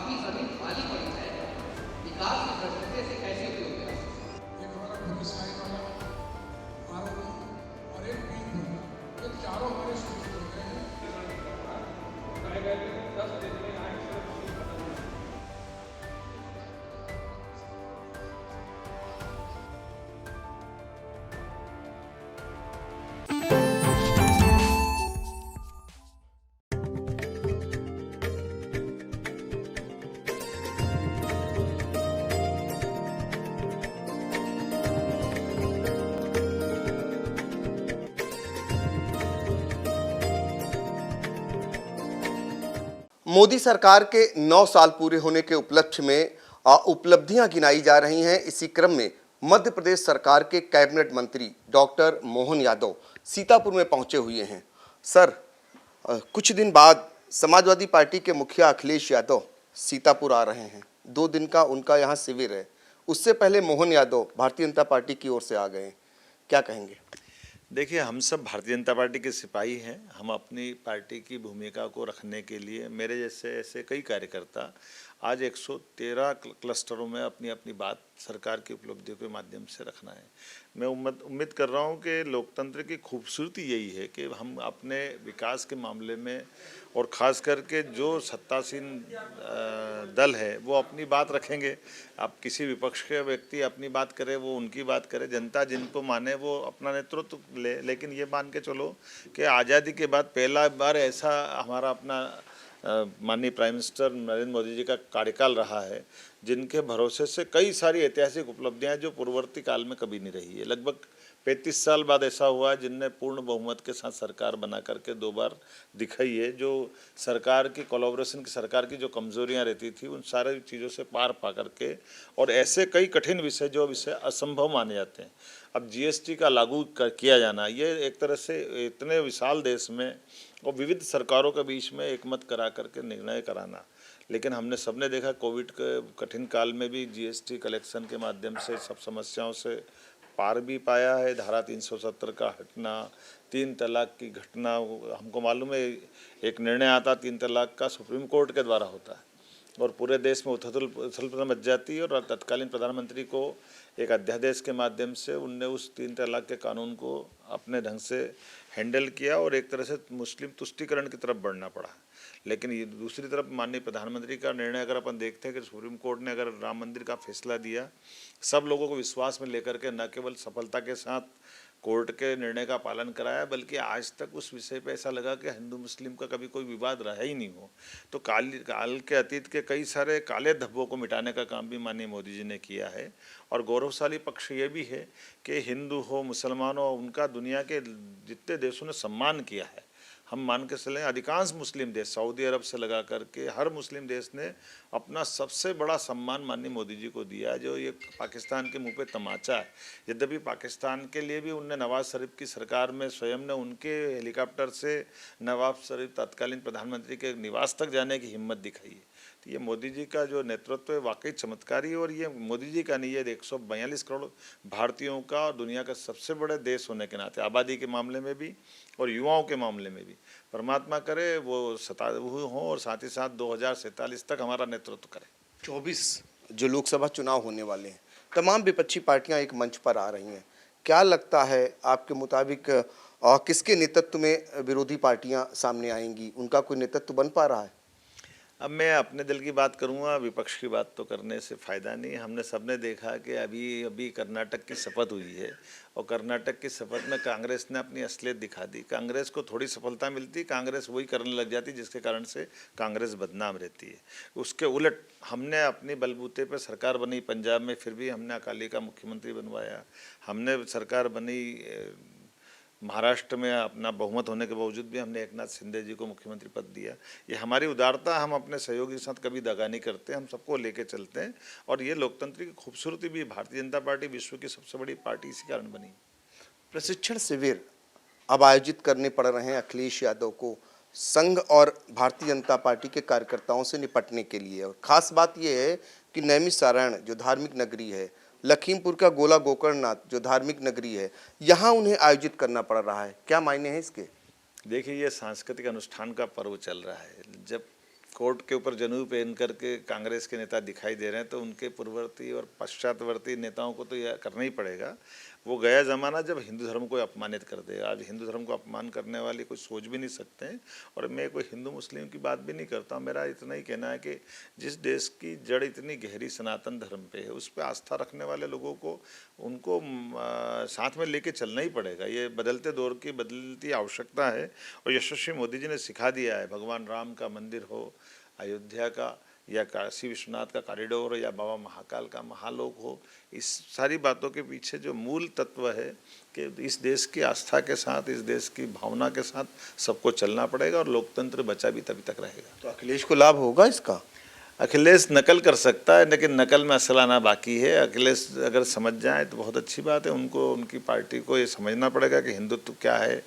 काफी जमीन खाली पड़ी है, विकास की दृष्टि से कैसे उपयोग किया? एक हमारा व्यवसाय वाला आरोपी और एक बीज होगा, ये चारों हमारे सूचित हो गए हैं। मोदी सरकार के 9 साल पूरे होने के उपलक्ष्य में उपलब्धियां गिनाई जा रही हैं। इसी क्रम में मध्य प्रदेश सरकार के कैबिनेट मंत्री डॉक्टर मोहन यादव सीतापुर में पहुंचे हुए हैं। सर, कुछ दिन बाद समाजवादी पार्टी के मुखिया अखिलेश यादव सीतापुर आ रहे हैं। 2 दिन का उनका यहाँ शिविर है। उससे पहले मोहन यादव भारतीय जनता पार्टी की ओर से आ गए। क्या कहेंगे? देखिए, हम सब भारतीय जनता पार्टी के सिपाही हैं। हम अपनी पार्टी की भूमिका को रखने के लिए मेरे जैसे ऐसे कई कार्यकर्ता आज 113 क्लस्टरों में अपनी अपनी बात सरकार की उपलब्धियों के माध्यम से रखना है। मैं उम्मीद कर रहा हूं कि लोकतंत्र की खूबसूरती यही है कि हम अपने विकास के मामले में और ख़ास करके जो सत्तासीन दल है वो अपनी बात रखेंगे। अब किसी विपक्ष के व्यक्ति अपनी बात करे, वो उनकी बात करे, जनता जिनको माने वो अपना नेतृत्व ले। लेकिन ये मान के चलो कि आज़ादी के बाद पहला बार ऐसा हमारा अपना माननीय प्राइम मिनिस्टर नरेंद्र मोदी जी का कार्यकाल रहा है जिनके भरोसे से कई सारी ऐतिहासिक उपलब्धियां जो पूर्ववर्ती काल में कभी नहीं रही है। लगभग 35 साल बाद ऐसा हुआ जिनने पूर्ण बहुमत के साथ सरकार बना करके 2 बार दिखाई है। जो सरकार की कोलैबोरेशन की सरकार की जो कमजोरियां रहती थी उन सारी चीज़ों से पार पा करके और ऐसे कई कठिन विषय जो विषय असंभव माने जाते हैं, अब जीएसटी का लागू किया जाना, ये एक तरह से इतने विशाल देश में और विविध सरकारों के बीच में एकमत करा करके निर्णय कराना। लेकिन हमने सबने देखा कोविड के कठिन काल में भी जीएसटी कलेक्शन के माध्यम से सब समस्याओं से पार भी पाया है। धारा 370 का हटना, 3 तलाक की घटना, हमको मालूम है एक निर्णय आता 3 तलाक का सुप्रीम कोर्ट के द्वारा होता है और पूरे देश में उथल-पुथल मच जाती है और तत्कालीन प्रधानमंत्री को एक अध्यादेश के माध्यम से उनने उस 3 तलाक के कानून को अपने ढंग से हैंडल किया और एक तरह से मुस्लिम तुष्टीकरण की तरफ बढ़ना पड़ा। लेकिन ये दूसरी तरफ माननीय प्रधानमंत्री का निर्णय अगर अपन देखते हैं कि सुप्रीम कोर्ट ने अगर राम मंदिर का फैसला दिया, सब लोगों को विश्वास में लेकर के न केवल सफलता के साथ कोर्ट के निर्णय का पालन कराया बल्कि आज तक उस विषय पे ऐसा लगा कि हिंदू मुस्लिम का कभी कोई विवाद रहा ही नहीं हो। तो काल के अतीत के कई सारे काले धब्बों को मिटाने का काम भी माननीय मोदी जी ने किया है। और गौरवशाली पक्ष ये भी है कि हिंदू हो मुसलमान हो, उनका दुनिया के जितने देशों ने सम्मान किया है। हम मान के चलें अधिकांश मुस्लिम देश सऊदी अरब से लगा करके हर मुस्लिम देश ने अपना सबसे बड़ा सम्मान माननीय मोदी जी को दिया, जो ये पाकिस्तान के मुंह पे तमाचा है। यद्यपि पाकिस्तान के लिए भी उनने नवाज शरीफ की सरकार में स्वयं ने उनके हेलीकॉप्टर से नवाज शरीफ तत्कालीन प्रधानमंत्री के निवास तक जाने की हिम्मत दिखाई है। तो ये मोदी जी का जो नेतृत्व है वाकई चमत्कारी है। और ये मोदी जी का नहीं, ये 142 करोड़ भारतीयों का और दुनिया का सबसे बड़े देश होने के नाते आबादी के मामले में भी और युवाओं के मामले में भी परमात्मा करे वो सताहु हों और साथ ही साथ 2047 तक हमारा नेतृत्व करें। 24 जो लोकसभा चुनाव होने वाले हैं, तमाम विपक्षी पार्टियां एक मंच पर आ रही हैं। क्या लगता है आपके मुताबिक किसके नेतृत्व में विरोधी पार्टियां सामने आएंगी? उनका कोई नेतृत्व बन पा रहा है? अब मैं अपने दिल की बात करूंगा, विपक्ष की बात तो करने से फ़ायदा नहीं। हमने सबने देखा कि अभी कर्नाटक की शपथ हुई है और कर्नाटक की शपथ में कांग्रेस ने अपनी असलियत दिखा दी। कांग्रेस को थोड़ी सफलता मिलती, कांग्रेस वही करने लग जाती जिसके कारण से कांग्रेस बदनाम रहती है। उसके उलट हमने अपनी बलबूते पर सरकार बनी पंजाब में, फिर भी हमने अकाली का मुख्यमंत्री बनवाया। हमने सरकार बनी महाराष्ट्र में, अपना बहुमत होने के बावजूद भी हमने एकनाथ शिंदे जी को मुख्यमंत्री पद दिया। ये हमारी उदारता, हम अपने सहयोगी के साथ कभी दगा नहीं करते, हम सबको लेके चलते हैं। और ये लोकतंत्र की खूबसूरती भी, भारतीय जनता पार्टी विश्व की सबसे बड़ी पार्टी इसी कारण बनी। प्रशिक्षण शिविर अब आयोजित करने पड़ रहे हैं अखिलेश यादव को संघ और भारतीय जनता पार्टी के कार्यकर्ताओं से निपटने के लिए। और खास बात यह है कि नैमिषारण्य जो धार्मिक नगरी है, लखीमपुर का गोला गोकर्णनाथ जो धार्मिक नगरी है, यहाँ उन्हें आयोजित करना पड़ रहा है। क्या मायने हैं इसके? देखिए, ये सांस्कृतिक अनुष्ठान का पर्व चल रहा है। जब कोर्ट के ऊपर जनेऊ पहन करके कांग्रेस के नेता दिखाई दे रहे हैं, तो उनके पूर्ववर्ती और पश्चातवर्ती नेताओं को तो यह करना ही पड़ेगा। वो गया ज़माना जब हिंदू धर्म को अपमानित कर देगा। आज हिंदू धर्म को अपमान करने वाली कोई सोच भी नहीं सकते हैं। और मैं कोई हिंदू मुस्लिम की बात भी नहीं करता हूँ। मेरा इतना ही कहना है कि जिस देश की जड़ इतनी गहरी सनातन धर्म पे है, उस पर आस्था रखने वाले लोगों को उनको साथ में लेके चलना ही पड़ेगा। ये बदलते दौर की बदलती आवश्यकता है। और यशस्वी मोदी जी ने सिखा दिया है, भगवान राम का मंदिर हो, अयोध्या का, या काशी विश्वनाथ का कॉरिडोर, या बाबा महाकाल का महालोक हो, इस सारी बातों के पीछे जो मूल तत्व है कि इस देश की आस्था के साथ, इस देश की भावना के साथ सबको चलना पड़ेगा और लोकतंत्र बचा भी तभी तक रहेगा। तो अखिलेश को लाभ होगा इसका? अखिलेश नकल कर सकता है, लेकिन नकल में असल आना बाकी है। अखिलेश अगर समझ जाए तो बहुत अच्छी बात है। उनको, उनकी पार्टी को ये समझना पड़ेगा कि हिंदुत्व क्या है,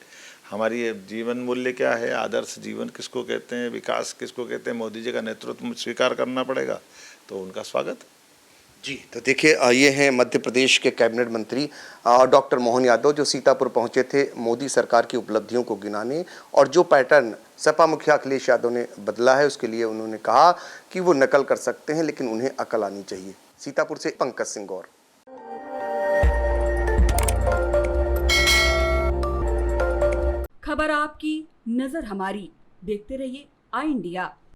हमारी ये जीवन मूल्य क्या है, आदर्श जीवन किसको कहते हैं, विकास किसको कहते हैं। मोदी जी का नेतृत्व स्वीकार करना पड़ेगा, तो उनका स्वागत। जी, तो देखिए ये हैं मध्य प्रदेश के कैबिनेट मंत्री डॉक्टर मोहन यादव, जो सीतापुर पहुंचे थे मोदी सरकार की उपलब्धियों को गिनाने, और जो पैटर्न सपा मुखिया अखिलेश यादव ने बदला है उसके लिए उन्होंने कहा कि वो नकल कर सकते हैं लेकिन उन्हें अकल आनी चाहिए। सीतापुर से पंकज सिंह गौर। खबर आपकी, नजर हमारी। देखते रहिए आई इंडिया।